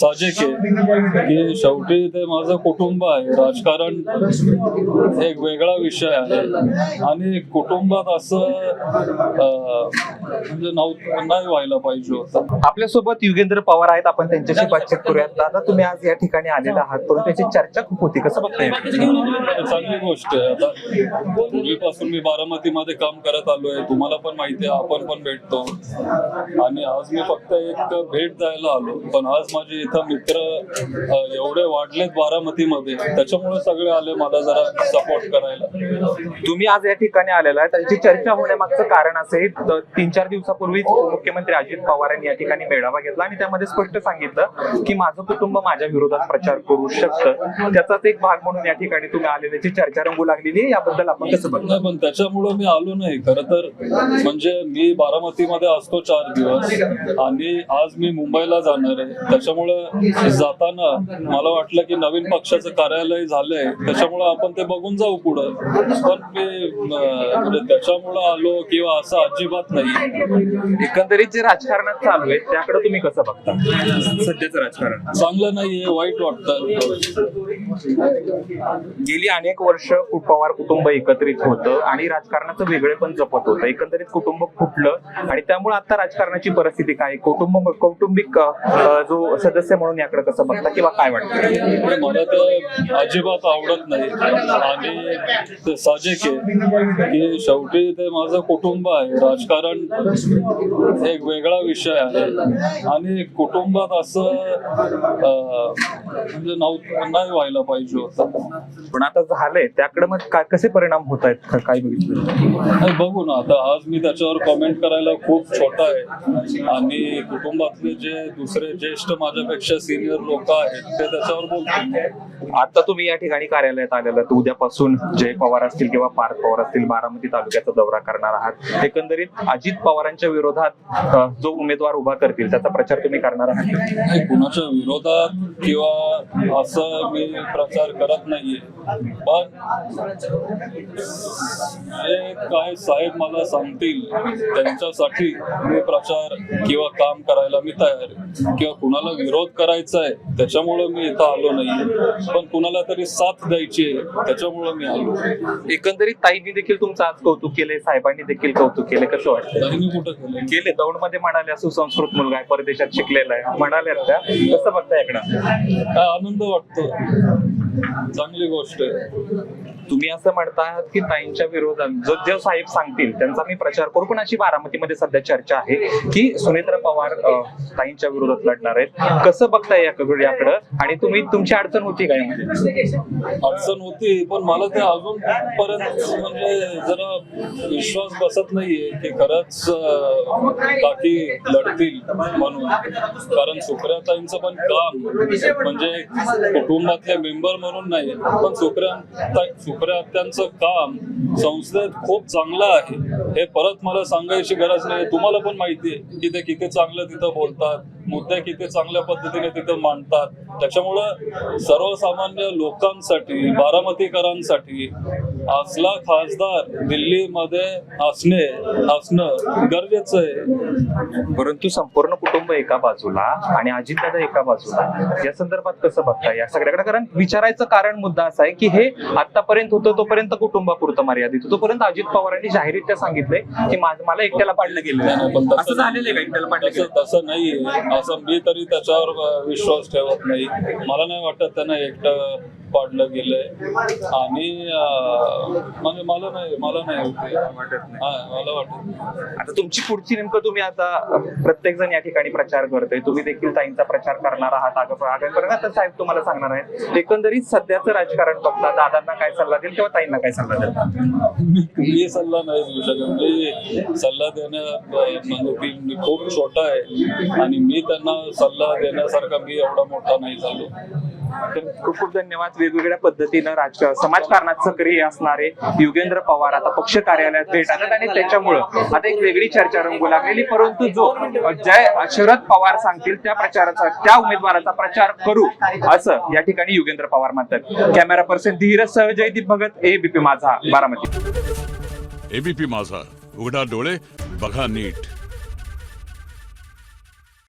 साहजिक आहे की शेवटी ते माझं कुटुंब आहे. राजकारण एक वेगळा विषय आहे आणि कुटुंबात असं म्हणजे नाही व्हायला पाहिजे होतं. आपल्यासोबत युगेंद्र पवार आहेत, आपण त्यांच्याशी बातचीत करूयात. दादा, तुम्ही आज या ठिकाणी आलेला आहात, परंतु त्याची चर्चा खूप होती, कसं बघताय? चांगली गोष्ट आहे. आता पूर्वीपासून मी बारामतीमध्ये काम करत आलोय, तुम्हाला पण माहिती आहे, आपण पण भेटतो. आणि आज मी फक्त एक भेट द्यायला आलो, पण आज माझे इथं मित्र एवढे वाढलेत बारामतीमध्ये, त्याच्यामुळे सगळे आले मला जरा सपोर्ट करायला. तुम्ही आज या ठिकाणी आलेला आहे, त्याची चर्चा होण्यामागचं कारण असं आहे, 3-4 दिवसापूर्वीच मुख्यमंत्री अजित पवार यांनी या ठिकाणी मेळावा घेतला आणि त्यामध्ये स्पष्ट सांगितलं की माझं कुटुंब माझ्या विरोधात प्रचार करू शकतं. त्याचाच एक भाग म्हणून या ठिकाणी तुम्ही आलेल्याची चर्चा रंगू लागलेली आहे. याबद्दल आपण कसं बघतो? पण त्याच्यामुळे मी आलो नाही. खरं तर म्हणजे मी बारामतीमध्ये असतो 4 दिवस आणि आज मी मुंबईला जाणार आहे. त्याच्यामुळे जाताना मला वाटलं की नवीन पक्षाचं कार्यालय झालंय, त्याच्यामुळे आपण ते बघून जाऊ पुढं. पण मी म्हणजे त्याच्यामुळे आलो किंवा असं अजिबात नाही. एकंदरीत जे राजकारणात चालू आहे त्याकडे तुम्ही कसं बघता? सध्याचं राजकारण चांगलं नाहीये, वाईट वाटतं. गेली अनेक वर्ष पवार कुटुंब एकत्रित होतं आणि राजकारणाचं वेगळे पण जपत होतं. एकंदरीत कुटुंब फुटलं आणि त्यामुळे आता राजकारणाची परिस्थिती काय, कौटुंबिक जो सदस्य म्हणून याकडे कसं बघता किंवा काय वाटतं? मला तर अजिबात आवडत नाही आणि ते साहजिक आहे की शेवटी ते माझं कुटुंब आहे. राजकारण एक वेगळा विषय आहे आणि कुटुंबात असं म्हणजे नाही व्हायला पाहिजे होतं. पण आता झालंय, त्याकडे मग कसे परिणाम होत आहेत काय बघितलं? बघू ना. आता आज मी त्याच्यावर कमेंट करायला खूप छोटा आहे आणि कुटुंबातले जे दुसरे ज्येष्ठ माझ्यापेक्षा सिनियर लोक आहेत ते त्याच्यावर बोलतील. आता तुम्ही या ठिकाणी कार्यालयात आलेला, तर उद्यापासून जय पवार असतील किंवा पार्थ पवार असतील बारामती तालुक्याचा दौरा करणार आहात. एकंदरीत अजित पवारांच्या विरोधात जो उमेदवार उभा करतील त्याचा प्रचार तुम्ही करणार आहात? कुणाच्या विरोधात किंवा असं मी प्रचार करत नाहीये, पण जे काय साहेब मला सांगतील त्यांच्यासाठी मी प्रचार किंवा काम करायला मी तयार आहे. किंवा कुणाला विरोध करायचा आहे त्याच्यामुळे मी इथं आलो नाहीये, पण कुणाला तरी साथ द्यायची आहे त्याच्यामुळे मी आलो. एकंदरीत ताईंनी देखील तुमचं आज कौतुक केलंय, साहेबांनी देखील कौतुक केलंय, कसं वाटतं? मी कुठं केलं केले, दौंडमध्ये म्हणाले सुसंस्कृत मुलगा आहे, परदेशात शिकलेला आहे म्हणाले, त्या कसं बघता याकडं? काय आनंद वाटतो, चांगली गोष्ट आहे. तुम्ही असं म्हणतात की ताईंच्या विरोधात जो साहेब सांगतील त्यांचा मी प्रचार करू, पण अशी बारामतीमध्ये सध्या चर्चा आहे की सुनेत्र पवार ताईंच्या विरोधात लढणार आहेत. कसं बघताय याकडे आणि तुमची अडचण होती काय? म्हणजे अडचण होती, पण मला ते अजून पर्यंत म्हणजे जरा विश्वास बसत नाहीये की खरंच काकी लढतील म्हणून. कारण सुप्रियाताईंचं पण काम म्हणजे कुटुंबातले मेंबर म्हणून नाही, पण सुप्रियाताईंचं काम संसदेत खूप चांगलं आहे. हे परत मला सांगायची गरज नाही. तुम्हाला पण माहिती आहे की ते किती चांगलं तिथं बोलतात, मुद्दे किती चांगल्या पद्धतीने तिथं मांडतात. त्याच्यामुळं सर्वसामान्य लोकांसाठी, बारामतीकरांसाठी असला खासदार दिल्लीमध्ये असणं गरजेचं आहे. परंतु संपूर्ण कुटुंब एका बाजूला आणि अजितदादा एका बाजूला, या संदर्भात कसं बघताय या सगळ्याकडे? कारण विचारायचं कारण मुद्दा असा आहे की हे आतापर्यंत होतं तोपर्यंत कुटुंबापुरतं मर्यादित होतं, तोपर्यंत अजित पवारांनी जाहीररित्या सांगितलंय की मला एकट्याला पाडलं गेलं. असं झालेलं आहे का एकट्याला पाडलं गेलं? तसं नाहीये, असं मी तरी त्याच्यावर विश्वास ठेवत नाही. मला नाही वाटत त्यांना एकटं पाडलं गेलंय आणि म्हणजे मला नाही वाटत मला वाटत. आता तुमची पुढची नेमकं तुम्ही आता प्रत्येक जण या ठिकाणी प्रचार करतोय, तुम्ही देखील ताईंचा प्रचार करणार आहात आगापर्यंत, साहेब तुम्हाला सांगणार आहेत. एकंदरीत सध्याचं राजकारण बघता दादांना काय सल्ला देईल किंवा ताईंना काय सल्ला देईल? मी सल्ला नाही देऊ शकत. मी सल्ला म्हणजे खूप छोटा आहे आणि मी त्यांना सल्ला देण्यासारखा मी एवढा मोठा नाही झालो. खूप खूप धन्यवाद. वेगवेगळ्या पद्धतीनं समाजकारणात सक्रिय असणारे युगेंद्र पवार आता पक्ष कार्यालयात भेट आल्यात आणि त्याच्यामुळं आता एक वेगळी चर्चा रंगू लागलेली. परंतु जो जय शरद पवार सांगतील त्या उमेदवाराचा प्रचार करू असं या ठिकाणी युगेंद्र पवार म्हणतात. कॅमेरा पर्सन धीरज सह जयदीप भगत, एबीपी माझा, बारामती. एबीपी माझा, उघडा डोळे बघा नीट.